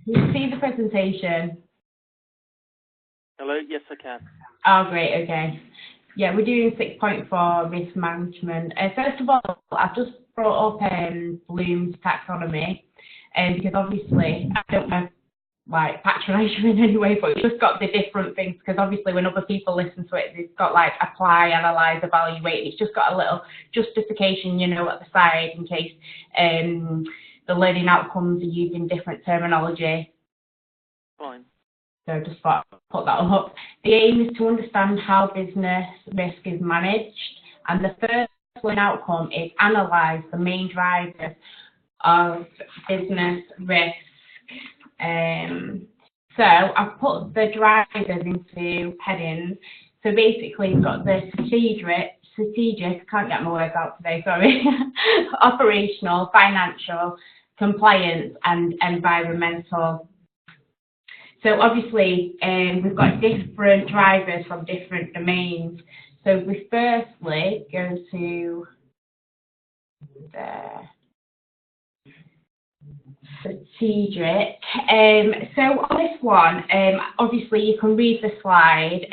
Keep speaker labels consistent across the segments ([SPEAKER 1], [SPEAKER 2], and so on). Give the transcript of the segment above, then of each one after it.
[SPEAKER 1] Can you see the presentation?
[SPEAKER 2] Hello? Yes, I can.
[SPEAKER 1] Oh, great, okay. Yeah, we're doing 6.4 risk management. First of all, I've just brought up Bloom's taxonomy, because obviously, I don't know, like, patronise you in any way, but it's just got the different things, because obviously when other people listen to it, it's got like apply, analyse, evaluate, it's just got a little justification, you know, at the side in case the learning outcomes are using different terminology.
[SPEAKER 2] Fine.
[SPEAKER 1] So just thought I'd put that up. The aim is to understand how business risk is managed, and the first learning outcome is analyse the main drivers of business risk. So I've put the drivers into headings. So basically, you've got the strategic, can't get my words out today, sorry, operational, financial, compliance, and environmental. So obviously, we've got different drivers from different domains. So we firstly go to the strategic. So on this one, obviously you can read the slide.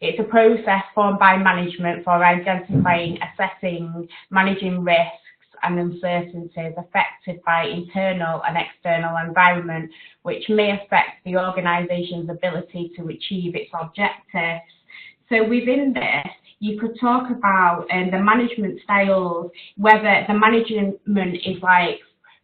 [SPEAKER 1] It's a process formed by management for identifying, assessing, managing risks and uncertainties affected by internal and external environment, which may affect the organisation's ability to achieve its objectives. So within this, you could talk about the management styles, whether the management is like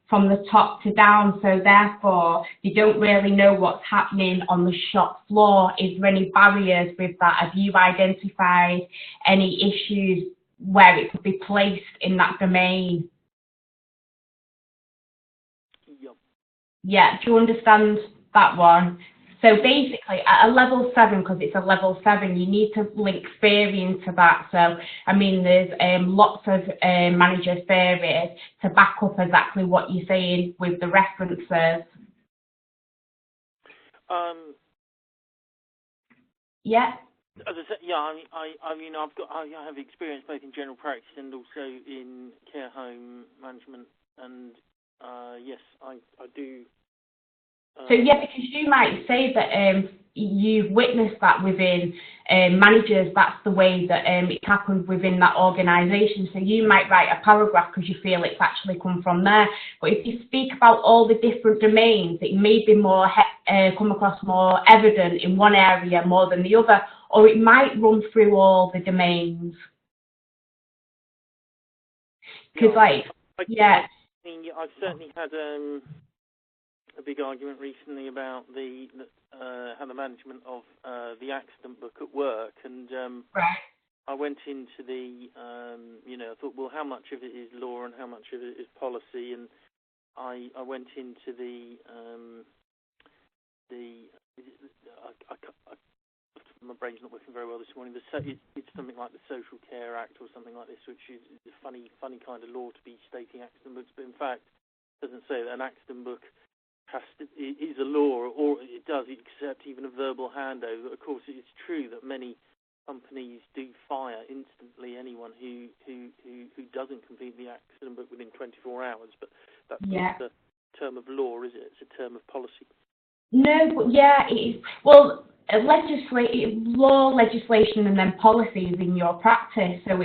[SPEAKER 1] from the top to down, so therefore they don't really know what's happening on the shop floor. Is there any barriers with that? Have you identified any issues where it could be placed in that domain?
[SPEAKER 2] Yep.
[SPEAKER 1] Yeah, do you understand that one? So basically, at a level 7, because it's a level 7, you need to link theory into that. So, I mean, there's lots of manager theories to back up exactly what you're saying with the references. Yeah.
[SPEAKER 2] As I said, yeah, I mean, I have experience both in general practice and also in care home management, and yes, I do.
[SPEAKER 1] So yeah, because you might say that you've witnessed that within managers, that's the way that it happened within that organisation. So you might write a paragraph because you feel it's actually come from there. But if you speak about all the different domains, it may be more come across more evident in one area more than the other, or it might run through all the domains. Because yeah.
[SPEAKER 2] I mean, I've certainly had a big argument recently about how the management of the accident book at work, and
[SPEAKER 1] right.
[SPEAKER 2] I went into the, you know, I thought, well, how much of it is law and how much of it is policy, and I went into my brain's not working very well this morning. It's something like the Social Care Act or something like this, which is a funny kind of law to be stating accident books, but in fact it doesn't say that an accident book is a law, or it does accept even a verbal handover. Of course, it's true that many companies do fire instantly anyone who doesn't complete the accident book within 24 hours, but that's not a term of law, is it? It's a term of policy.
[SPEAKER 1] No, but yeah, it is. Well, law, legislation, and then policies in your practice. So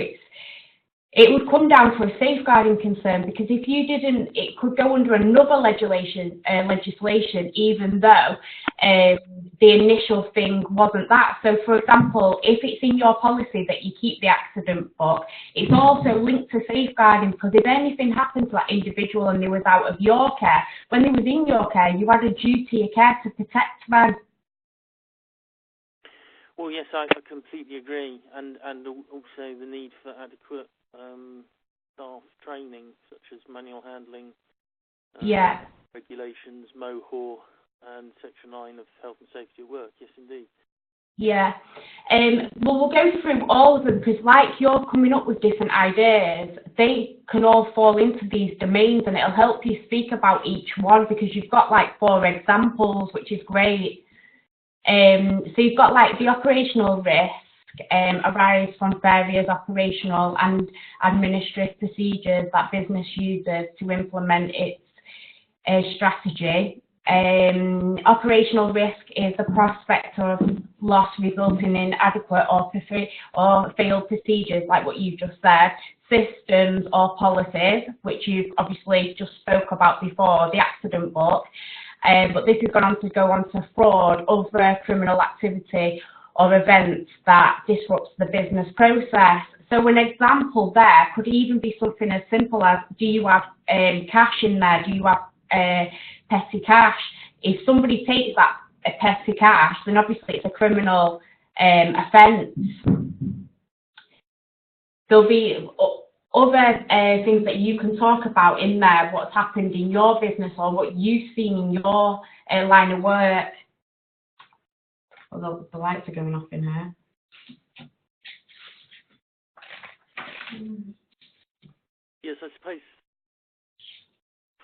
[SPEAKER 1] it would come down to a safeguarding concern, because if you didn't, it could go under another legislation, even though the initial thing wasn't that. So, for example, if it's in your policy that you keep the accident book, it's also linked to safeguarding, because if anything happened to that individual and they was out of your care, when they was in your care, you had a duty of care to protect them.
[SPEAKER 2] Well, yes, I completely agree, and also the need for adequate staff training, such as manual handling, regulations, MOHOR, and Section 9 of Health and Safety at Work. Yes, indeed.
[SPEAKER 1] Yeah. Well, we'll go through all of them, because like you're coming up with different ideas, they can all fall into these domains, and it'll help you speak about each one, because you've got like 4 examples, which is great. So you've got like the operational risk arise from various operational and administrative procedures that business uses to implement its strategy. Operational risk is the prospect of loss resulting in adequate or failed procedures, like what you just said, systems or policies, which you've obviously just spoke about before, the accident book. But this has gone on to fraud, other criminal activity or events that disrupts the business process. So an example there could even be something as simple as, do you have cash in there? Do you have petty cash? If somebody takes that petty cash, then obviously it's a criminal offence. There'll be other things that you can talk about in there, what's happened in your business or what you've seen in your line of work. Although the lights are going off in here.
[SPEAKER 2] Yes, I suppose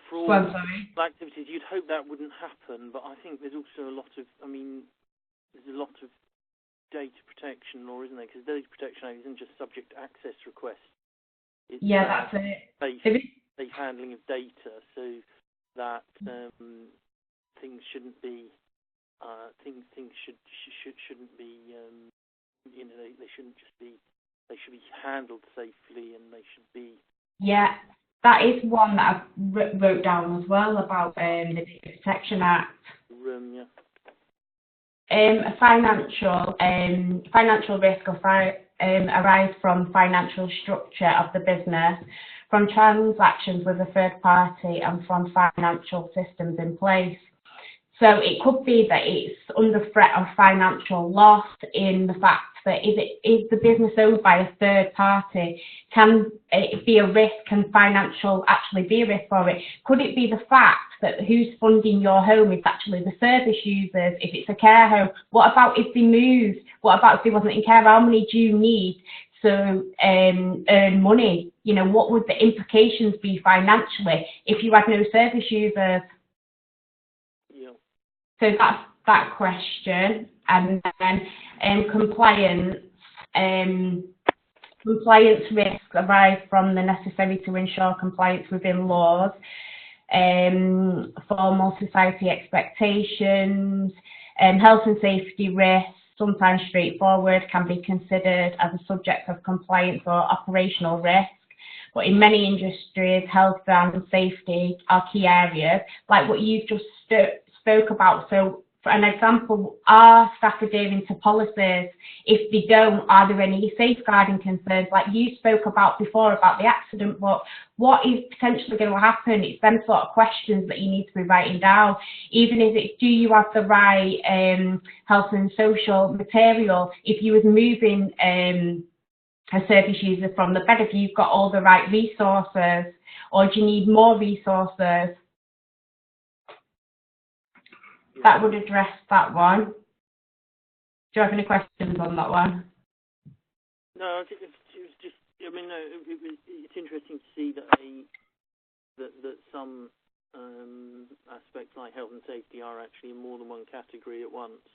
[SPEAKER 2] fraud
[SPEAKER 1] activities,
[SPEAKER 2] you'd hope that wouldn't happen, but I think there's also a lot of, there's a lot of data protection law, isn't there? Because data protection isn't just subject to access requests. It's,
[SPEAKER 1] that's it.
[SPEAKER 2] Safe handling of data, so that things shouldn't be things shouldn't be they shouldn't just be, they should be handled safely, and they should be.
[SPEAKER 1] Yeah, that is one that I wrote down as well about the Data Protection Act. Financial risk arise from financial structure of the business, from transactions with a third party, and from financial systems in place. So it could be that it's under threat of financial loss in the fact that is the business owned by a third party? Can it be a risk? Can financial actually be a risk for it? Could it be the fact that who's funding your home is actually the service users? If it's a care home, what about if they moved? What about if they wasn't in care? How many do you need to earn money? You know, what would the implications be financially if you had no service users? So that's that question. And then compliance. Compliance risks arise from the necessity to ensure compliance within laws, formal society expectations, health and safety risks, sometimes straightforward, can be considered as a subject of compliance or operational risk. But in many industries, health and safety are key areas, like what you've just spoke about. So for an example, are staff adhering to policies? If they don't, are there any safeguarding concerns? Like you spoke about before about the accident book, what is potentially going to happen? It's them sort of questions that you need to be writing down. Even if it's, do you have the right health and social material? If you was moving a service user from the bed, if you've got all the right resources, or do you need more resources? That would address that one. Do you have any questions on that one?
[SPEAKER 2] No, it was just, it's interesting to see that some aspects like health and safety are actually in more than one category at once.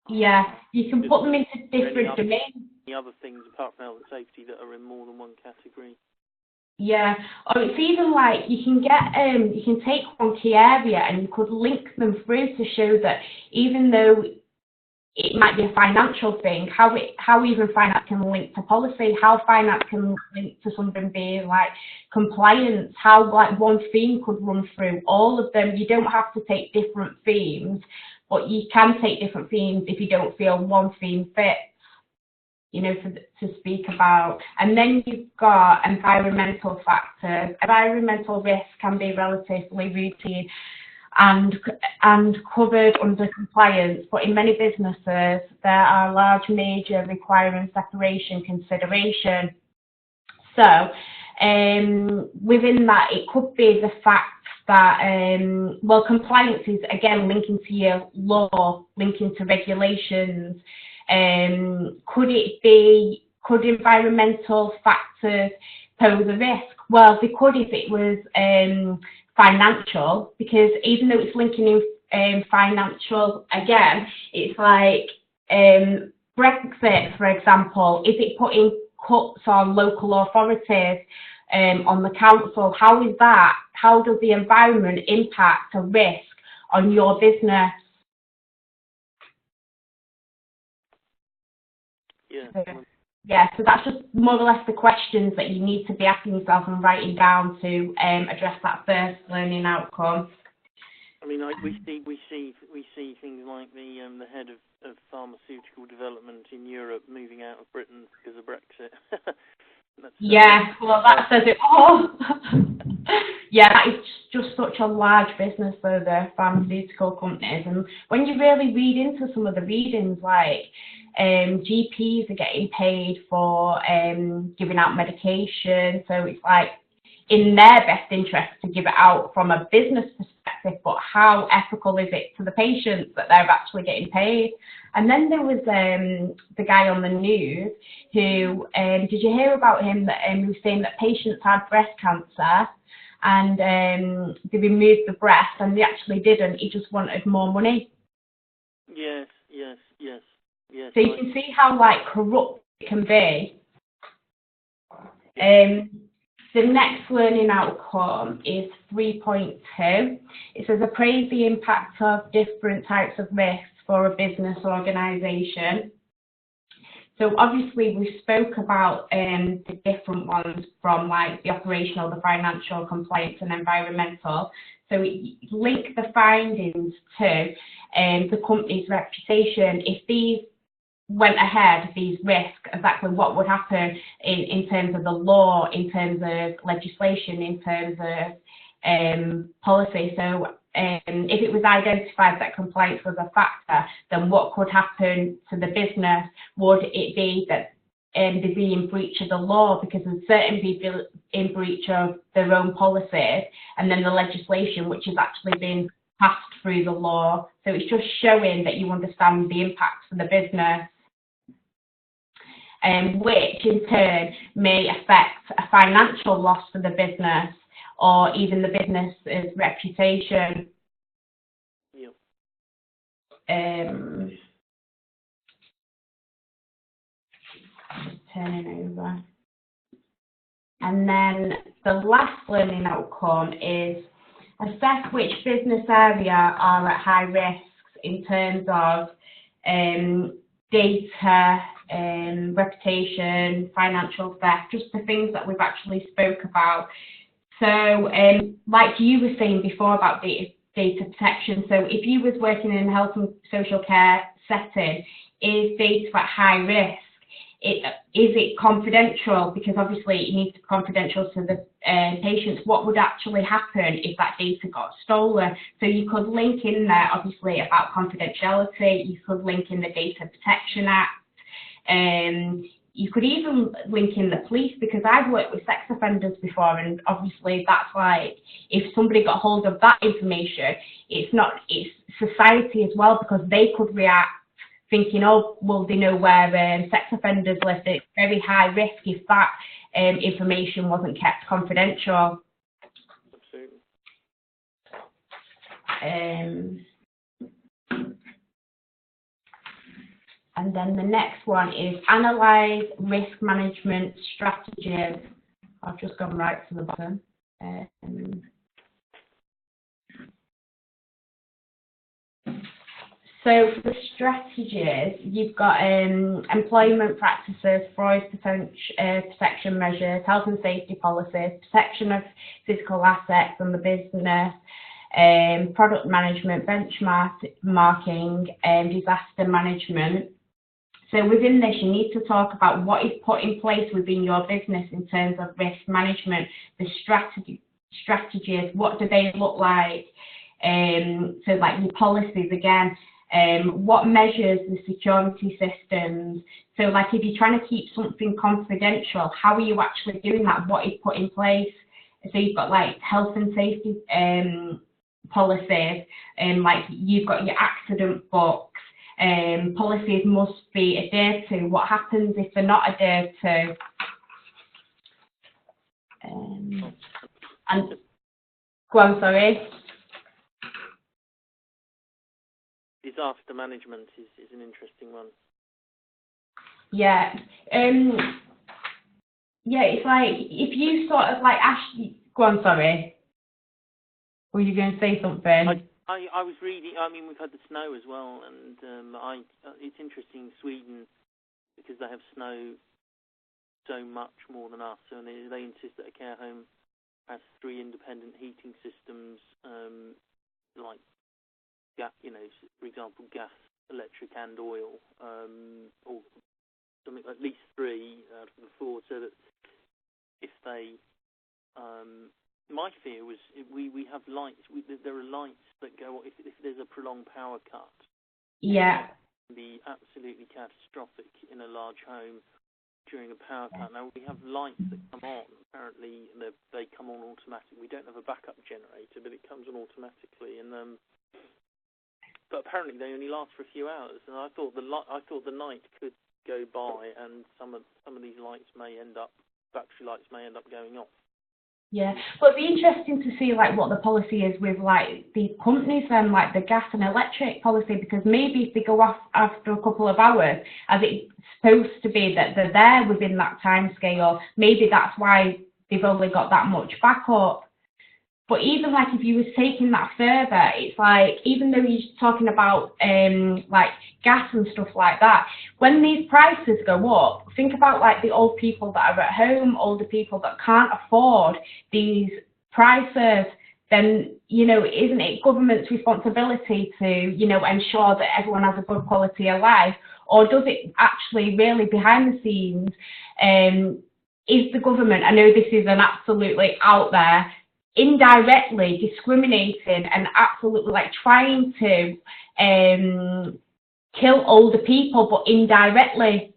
[SPEAKER 1] Yeah, you can put them into different domains.
[SPEAKER 2] Any other things apart from health and safety that are in more than one category?
[SPEAKER 1] Yeah, or it's even like you can get, you can take one key area and you could link them through to show that even though it might be a financial thing, how even finance can link to policy, how finance can link to something being like compliance, how like one theme could run through all of them. You don't have to take different themes, but you can take different themes if you don't feel one theme fits, you know, to speak about. And then you've got environmental factors. Environmental risk can be relatively routine and covered under compliance, but in many businesses there are large major requiring separation consideration. So within that, it could be the fact that compliance is again linking to your law, linking to regulations. Could environmental factors pose a risk? Well, they could if it was financial, because even though it's linking in financial, again, it's like Brexit, for example, is it putting cuts on local authorities, on the council? How is that? How does the environment impact a risk on your business. Yeah, so that's just more or less the questions that you need to be asking yourself and writing down to address that first learning outcome.
[SPEAKER 2] I mean, we see things like the head of pharmaceutical development in Europe moving out of Britain because of Brexit.
[SPEAKER 1] Yeah, well, that says it all. Yeah, that is just such a large business for the pharmaceutical companies. And when you really read into some of the readings, like GPs are getting paid for giving out medication, so it's like in their best interest to give it out from a business perspective, but how ethical is it to the patients that they're actually getting paid? And then there was the guy on the news who, did you hear about him, that he was saying that patients had breast cancer and they removed the breast and they actually didn't, he just wanted more money.
[SPEAKER 2] Yes.
[SPEAKER 1] So you can see how like corrupt it can be. The next learning outcome is 3.2. It says appraise the impact of different types of risks for a business organisation. So obviously we spoke about the different ones from like the operational, the financial, compliance and environmental. So link the findings to the company's reputation. If these went ahead, these risks, exactly what would happen in terms of the law, in terms of legislation, in terms of policy. So if it was identified that compliance was a factor, then what could happen to the business? Would it be that they'd be in breach of the law because there's certain people in breach of their own policies, and then the legislation which has actually been passed through the law? So it's just showing that you understand the impacts for the business, which in turn may affect a financial loss for the business or even the business's reputation. Just turning over. And then the last learning outcome is assess which business area are at high risks in terms of data, reputation, financial theft, just the things that we've actually spoke about. So like you were saying before about data protection, so if you was working in a health and social care setting, is data at high risk? Is it confidential? Because obviously it needs to be confidential to the patients. What would actually happen if that data got stolen? So you could link in there obviously about confidentiality, you could link in the Data Protection Act, you could even link in the police, because I've worked with sex offenders before, and obviously that's like, if somebody got hold of that information, it's society as well, because they could react thinking, oh, well, they know where sex offenders live. It's very high risk if that information wasn't kept confidential.
[SPEAKER 2] Absolutely.
[SPEAKER 1] And then the next one is analyse risk management strategies. I've just gone right to the bottom. So for the strategies, you've got employment practices, fraud protection measures, health and safety policies, protection of physical assets and the business, product management, benchmarking, disaster management. So within this, you need to talk about what is put in place within your business in terms of risk management, the strategies, what do they look like? So like your policies again, what measures, the security systems. So like if you're trying to keep something confidential, how are you actually doing that? What is put in place? So you've got like health and safety policies, like you've got your accident books, policies must be adhered to. What happens if they're not adhered to? And go on, sorry.
[SPEAKER 2] Disaster management is an interesting one.
[SPEAKER 1] Yeah. Yeah, it's like if you sort of like go on, sorry. Were you going to say something?
[SPEAKER 2] I was reading. I mean, we've had the snow as well, and it's interesting in Sweden because they have snow so much more than us, and they insist that a care home has 3 independent heating systems, like for example, gas, electric, and oil, or something, at least 3 out of the 4, so that if they my fear was we have lights. There are lights that go if there's a prolonged power cut.
[SPEAKER 1] Yeah.
[SPEAKER 2] It can be absolutely catastrophic in a large home during a power cut. Now we have lights that come on. Apparently they come on automatically. We don't have a backup generator, but it comes on automatically. And but apparently they only last for a few hours. And I thought the night could go by, and some of these lights battery lights may end up going off.
[SPEAKER 1] Yeah, but it'd be interesting to see like what the policy is with like the companies and like the gas and electric policy, because maybe if they go off after a couple of hours, as it's supposed to be that they're there within that time scale, maybe that's why they've only got that much backup. But even like if you was taking that further, it's like, even though you're talking about like gas and stuff like that, when these prices go up, think about like the old people that are at home, older people that can't afford these prices, then, isn't it government's responsibility to, ensure that everyone has a good quality of life? Or does it actually really behind the scenes, is the government, I know this is an absolutely out there, indirectly discriminating and absolutely like trying to kill older people, but indirectly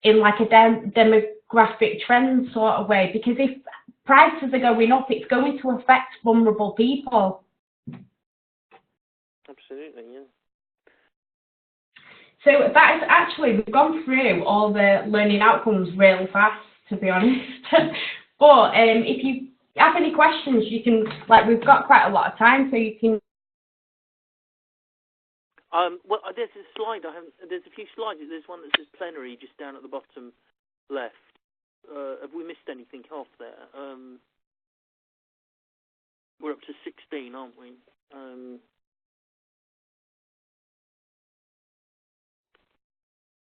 [SPEAKER 1] in like a demographic trend sort of way, because if prices are going up, it's going to affect vulnerable people.
[SPEAKER 2] Absolutely, yeah.
[SPEAKER 1] So that is actually, we've gone through all the learning outcomes really fast, to be honest. But if you have any questions, you can, like, we've got quite a lot of time, so you can.
[SPEAKER 2] Well, there's a slide. There's a few slides. There's one that says plenary just down at the bottom left. Have we missed anything off there? We're up to 16, aren't we?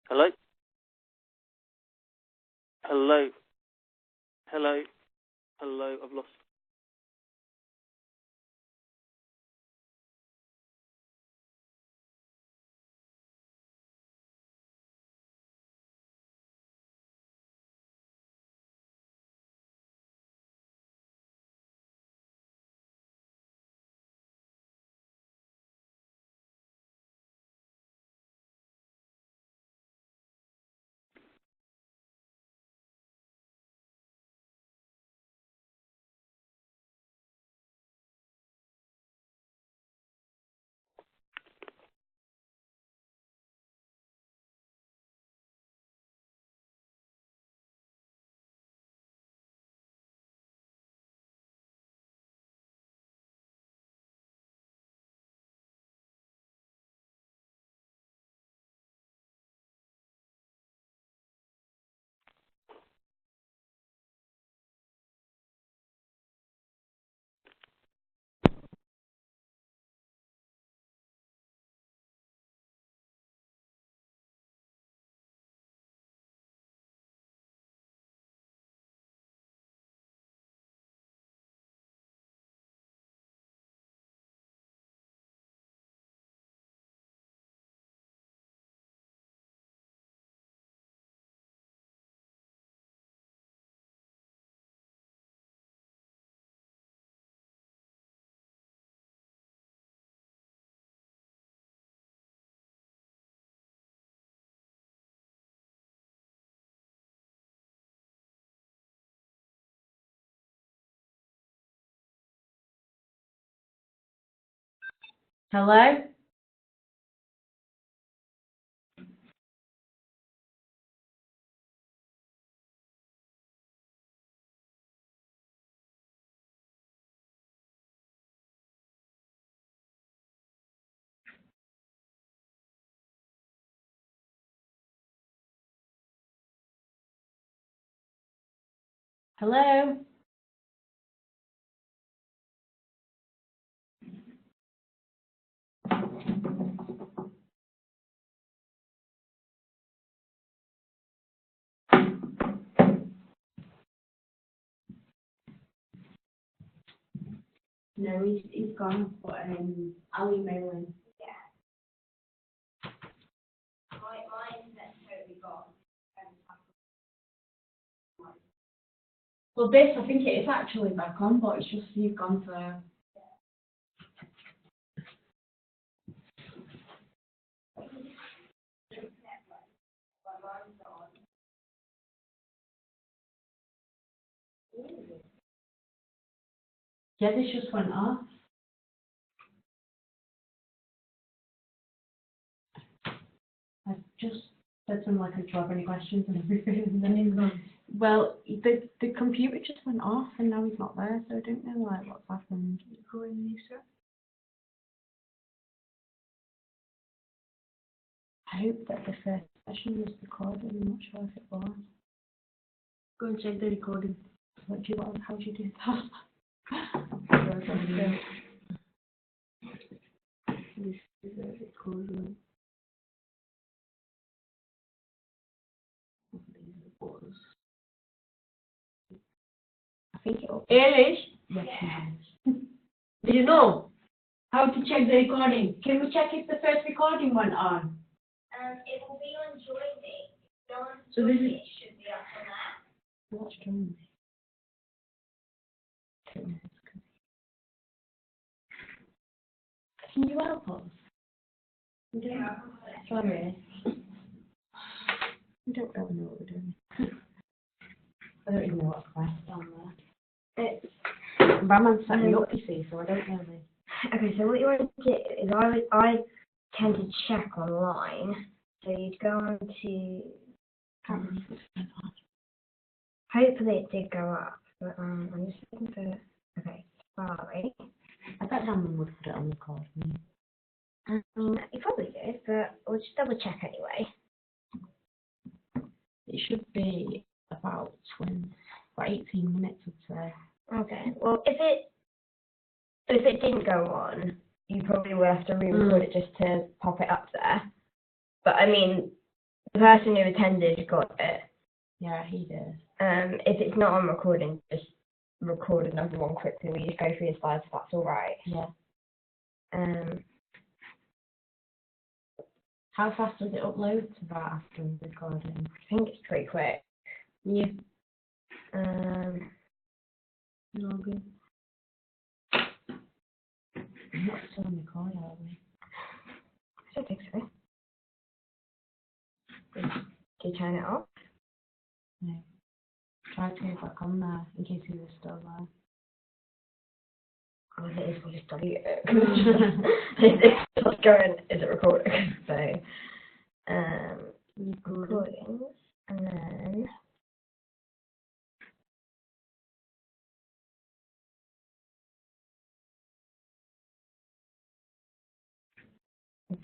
[SPEAKER 2] Hello? Hello? Hello? Hello? I've lost.
[SPEAKER 1] Hello? Hello? No, he's gone, but I'll email him.
[SPEAKER 3] Yeah. My internet's totally gone.
[SPEAKER 1] Well, this, I think it is actually back on, but it's just you've gone for... Yeah, this just went off. I've just said something like, do you have any questions and everything, and then he's gone. Well, the computer just went off and now he's not there, so I don't know like what's happened. I hope that the first session was recorded. I'm not sure if it was. Go and check the recording. How do you do that? This is a recording. I think it will.
[SPEAKER 3] Ehrlich?
[SPEAKER 1] Yes,
[SPEAKER 3] Did you know?
[SPEAKER 1] how to check the recording? Can we check if the first recording went on?
[SPEAKER 3] It will be on joining.
[SPEAKER 1] So this is.
[SPEAKER 3] It should be up on that.
[SPEAKER 1] What's joining? Can you help us?
[SPEAKER 3] Yeah.
[SPEAKER 1] Sorry. We don't really know what we're doing. I don't even know what quest on there. Raman's set me up, you see, so I don't really.
[SPEAKER 3] Okay, so what you want to do is I tend to check online. So you'd go on to. Hopefully it did go up, but I'm just looking for. Okay, sorry.
[SPEAKER 1] I bet Raman would put it on the card.
[SPEAKER 3] I mean, you probably did, but we'll just double check anyway.
[SPEAKER 1] It should be about 18 minutes, I'd say.
[SPEAKER 3] Okay. Well, if it didn't go on, you probably will have to re-record it just to pop it up there. But I mean, the person who attended got it.
[SPEAKER 1] Yeah, he did.
[SPEAKER 3] If it's not on recording, just record another one quickly. We just go through your slides if that's all right.
[SPEAKER 1] Yeah.
[SPEAKER 3] I
[SPEAKER 1] How fast does it upload to that after recording?
[SPEAKER 3] think it's pretty quick.
[SPEAKER 1] Yeah.
[SPEAKER 3] Login.
[SPEAKER 1] I'm not still on the card, are we?
[SPEAKER 3] I don't think so. Do you turn it off?
[SPEAKER 1] No. Try to go back on there in case he was still there.
[SPEAKER 3] Oh, if it is, we'll just delete it. It's not going, is it recording? So, recordings, and then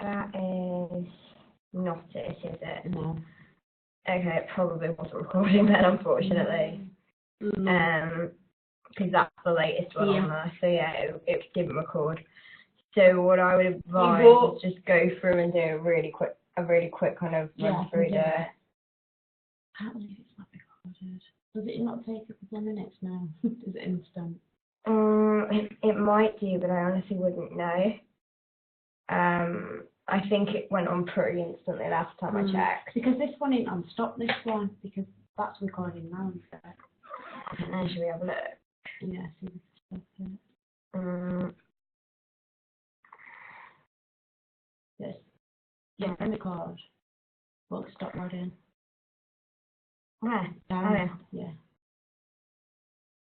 [SPEAKER 3] that is not it, is it?
[SPEAKER 1] No.
[SPEAKER 3] Okay, it probably wasn't recording then, unfortunately. Because that's the latest one on there. So yeah, it didn't record. So what I would advise is just go through and do a really quick kind of run through the.
[SPEAKER 1] I can't believe it's not recorded. Does it not take a couple of minutes now? Is it instant?
[SPEAKER 3] It might do, but I honestly wouldn't know. I think it went on pretty instantly last time I checked.
[SPEAKER 1] Because this one ain't on stop, this one, because that's recording now instead.
[SPEAKER 3] I don't know, should we have a look?
[SPEAKER 1] Yeah, see the stuff. Yes. Yeah, and the card. Look, stop loading.
[SPEAKER 3] Where?
[SPEAKER 1] Down.
[SPEAKER 3] Oh, yeah.
[SPEAKER 1] Yeah.